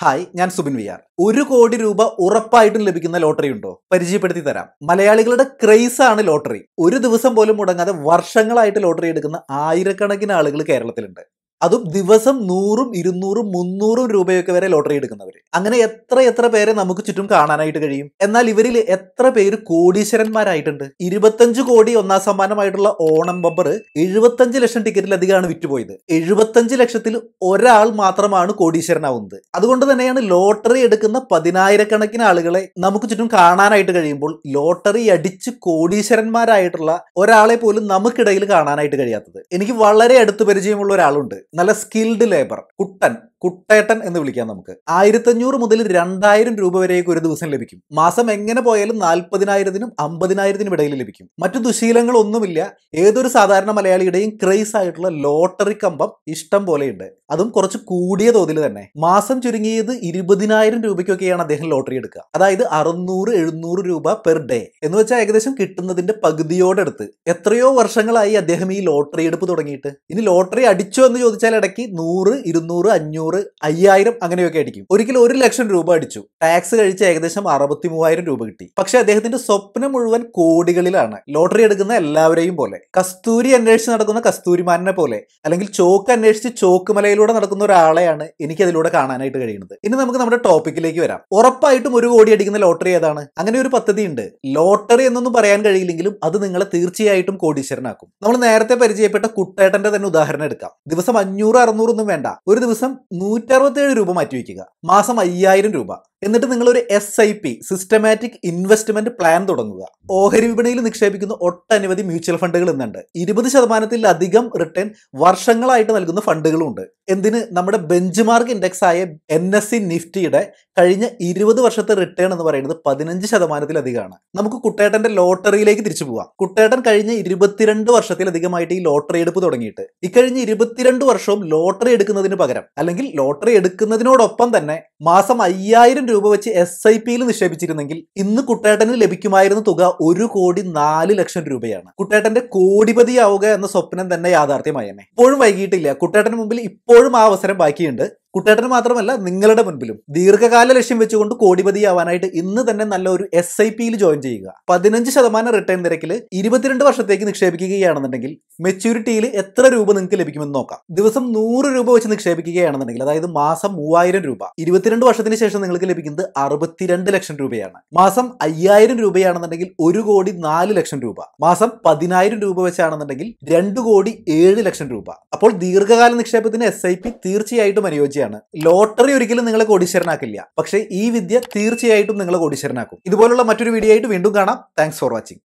Hi, ഞാൻ Subin VR. 1 കോടി രൂപ ഉറപ്പായിട്ടും ലഭിക്കുന്ന ലോട്ടറി ഉണ്ടോ? പരിചയപ്പെടുത്തി തരാം. മലയാളികളുടെ ക്രേസ് ആണ് ലോട്ടറി. ഒരു ദിവസം പോലും മുടങ്ങാതെ വർഷങ്ങളായിട്ട് ലോട്ടറി എടുക്കുന്ന ആയിരക്കണക്കിന് ആളുകൾ കേരളത്തിലുണ്ട്. അതും ദിവസം 100ഉം 200ഉം 300ഉം രൂപയൊക്കെ വരെ ലോട്ടറി എടുക്കുന്നവര്. അങ്ങനെ എത്ര പേരെ നമുക്ക് ചുറ്റും കാണാനായിട്ട് കഴിയും. എന്നാൽ ഇവരിൽ എത്ര പേര് കോടീശ്വരന്മാരായിട്ടുണ്ട്? 25 കോടി ഒന്നാം സമ്മാനമായിട്ടുള്ള ഓണം ബമ്പർ 75 ലക്ഷം ടിക്കറ്റിലധികമാണ് വിറ്റുപോയത്. 75 ലക്ഷത്തിൽ ഒരാൾ മാത്രമാണ് കോടീശ്വരനാവുന്നത്. അതുകൊണ്ട് തന്നെയാണ് ലോട്ടറി എടുക്കുന്ന 10,000കണക്കിന് ആളുകളെ നമുക്ക് ചുറ്റും കാണാനായിട്ട് കഴിയുമ്പോൾ ലോട്ടറി അടിച്ച് കോടീശ്വരന്മാരായിട്ടുള്ള ഒരാളെ പോലും നമുക്കിടയിൽ കാണാനായിട്ട് കഴിയാത്തത്. എനിക്ക് വളരെ അടുത്ത് പരിചയമുള്ള ഒരാളുണ്ട്. നല്ല സ്കിൽഡ് ലേബർ, കുട്ടേട്ടൻ എന്ന് വിളിക്കാം നമുക്ക്. 1500 മുതൽ 2000 രൂപ വരെയൊക്കെ ഒരു ദിവസം ലഭിക്കും. മാസം എങ്ങനെ പോയാലും 40,000നും 50,000നും ഇടയിൽ ലഭിക്കും. മറ്റു ദുശീലങ്ങളൊന്നുമില്ല. ഏതൊരു സാധാരണ മലയാളിയുടെയും ക്രേസ് ആയിട്ടുള്ള ലോട്ടറി കമ്പം ഇഷ്ടം പോലെയുണ്ട്. അതും കുറച്ച് കൂടിയ തോതിൽ തന്നെ. മാസം ചുരുങ്ങിയത് 20,000 രൂപയ്ക്കൊക്കെയാണ് അദ്ദേഹം ലോട്ടറി എടുക്കുക. അതായത് 600-700 രൂപ പെർ ഡേ എന്ന് വെച്ചാൽ ഏകദേശം കിട്ടുന്നതിന്റെ പകുതിയോടടുത്ത്. എത്രയോ വർഷങ്ങളായി അദ്ദേഹം ഈ ലോട്ടറി എടുപ്പ് തുടങ്ങിയിട്ട്. ഇനി ലോട്ടറി അടിച്ചോ എന്ന് ചോദിച്ചാൽ ഇടയ്ക്ക് 100, 200, 500, 5000 അങ്ങനെയൊക്കെ അടിക്കും. ഒരിക്കലും 1 ലക്ഷം രൂപ അടിച്ചു. ടാക്സ് കഴിച്ച് ഏകദേശം 63,000 രൂപ കിട്ടി. പക്ഷെ അദ്ദേഹത്തിന്റെ സ്വപ്നം മുഴുവൻ കോടികളിലാണ്. ലോട്ടറി എടുക്കുന്ന എല്ലാവരെയും പോലെ, കസ്തൂരി അന്വേഷിച്ച് നടക്കുന്ന കസ്തൂരിമാനെ പോലെ, അല്ലെങ്കിൽ ചോക്ക് അന്വേഷിച്ച് ചോക്കുമലയിലൂടെ നടക്കുന്ന ഒരാളെയാണ് എനിക്ക് അതിലൂടെ കാണാനായിട്ട് കഴിയുന്നത്. ഇനി നമുക്ക് നമ്മുടെ ടോപ്പിക്കിലേക്ക് വരാം. ഉറപ്പായിട്ടും 1 കോടി അടിക്കുന്ന ലോട്ടറി ഏതാണ്? അങ്ങനെ ഒരു പദ്ധതി ഉണ്ട്. ലോട്ടറി എന്നൊന്നും പറയാൻ കഴിയില്ലെങ്കിലും അത് നിങ്ങളെ തീർച്ചയായിട്ടും കോടീശ്വരനാക്കും. നമ്മൾ നേരത്തെ പരിചയപ്പെട്ട കുട്ടേട്ടന്റെ തന്നെ ഉദാഹരണം എടുക്കാം. ദിവസം 500-600 ഒന്നും വേണ്ട. ഒരു ദിവസം 167 രൂപ മാറ്റിവെക്കുക. മാസം 5000 രൂപ. എന്നിട്ട് നിങ്ങളൊരു SIP, സിസ്റ്റമാറ്റിക് ഇൻവെസ്റ്റ്മെന്റ് പ്ലാൻ തുടങ്ങുക. ഓഹരി വിപണിയിൽ നിക്ഷേപിക്കുന്ന ഒട്ടനവധി മ്യൂച്വൽ ഫണ്ടുകൾ ഇന്നുണ്ട്. 20%-ലധികം റിട്ടേൺ വർഷങ്ങളായിട്ട് നൽകുന്ന ഫണ്ടുകളും ഉണ്ട്. എന്തിന്? നമ്മുടെ ബെഞ്ച് മാർക്ക് ഇൻഡെക്സ് ആയ NSE നിഫ്റ്റിയുടെ കഴിഞ്ഞ 20 വർഷത്തെ റിട്ടേൺ എന്ന് പറയുന്നത് 15%-ലധികമാണ്. നമുക്ക് കുട്ടേട്ടന്റെ ലോട്ടറിയിലേക്ക് തിരിച്ചു പോവാം. കുട്ടേട്ടൻ കഴിഞ്ഞ 22 വർഷത്തിലധികമായിട്ട് ഈ ലോട്ടറി എടുപ്പ് തുടങ്ങിയിട്ട് ഇക്കഴിഞ്ഞ 22 വർഷവും ലോട്ടറി എടുക്കുന്നതിന് പകരം, അല്ലെങ്കിൽ ലോട്ടറി എടുക്കുന്നതിനോടൊപ്പം തന്നെ മാസം 5000 രൂപ വെച്ച് SIP-യിൽ നിക്ഷേപിച്ചിരുന്നെങ്കിൽ ഇന്ന് കുട്ടേട്ടന് ലഭിക്കുമായിരുന്ന തുക 1,04,00,000 രൂപയാണ്. കുട്ടേട്ടന്റെ കോടിപതിയാവുക എന്ന സ്വപ്നം തന്നെ യാഥാർത്ഥ്യമായേനെ. ഇപ്പോഴും വൈകിട്ടില്ല. കുട്ടേട്ടന് മുമ്പിൽ ഇപ്പോഴും ആ അവസരം ബാക്കിയുണ്ട്. കുട്ടേട്ടന് മാത്രമല്ല, നിങ്ങളുടെ മുൻപിലും. ദീർഘകാല ലക്ഷ്യം വെച്ചുകൊണ്ട് കോടിപതിയാവാനായിട്ട് ഇന്ന് തന്നെ നല്ല ഒരു SIP-യിൽ ജോയിൻ ചെയ്യുക. 15% റിട്ടേൺ നിരക്കിൽ 22 വർഷത്തേക്ക് നിക്ഷേപിക്കുകയാണെന്നുണ്ടെങ്കിൽ മെച്യൂരിറ്റിയിൽ എത്ര രൂപ നിങ്ങൾക്ക് ലഭിക്കുമെന്ന് നോക്കാം. ദിവസം 100 രൂപ വെച്ച് നിക്ഷേപിക്കുകയാണെന്നുണ്ടെങ്കിൽ, അതായത് മാസം 3000 രൂപ, 22 വർഷത്തിന് ശേഷം നിങ്ങൾക്ക് ലഭിക്കുന്നത് 62 ലക്ഷം രൂപയാണ്. മാസം 5000 രൂപയാണെന്നുണ്ടെങ്കിൽ 1,04,00,000 രൂപ. മാസം 10,000 രൂപ വെച്ചാണെന്നുണ്ടെങ്കിൽ 2,07,00,000 രൂപ. അപ്പോൾ ദീർഘകാല നിക്ഷേപത്തിന് SIP തീർച്ചയായിട്ടും അനുയോജ്യമാണ്. ലോട്ടറി ഒരിക്കലും നിങ്ങളെ കോടീശ്വരനാക്കില്ല, പക്ഷേ ഈ വിദ്യ തീർച്ചയായിട്ടും നിങ്ങളെ കോടീശ്വരനാക്കും. ഇതുപോലുള്ള മറ്റൊരു വീഡിയോ ആയിട്ട് വീണ്ടും കാണാം. Thanks for watching.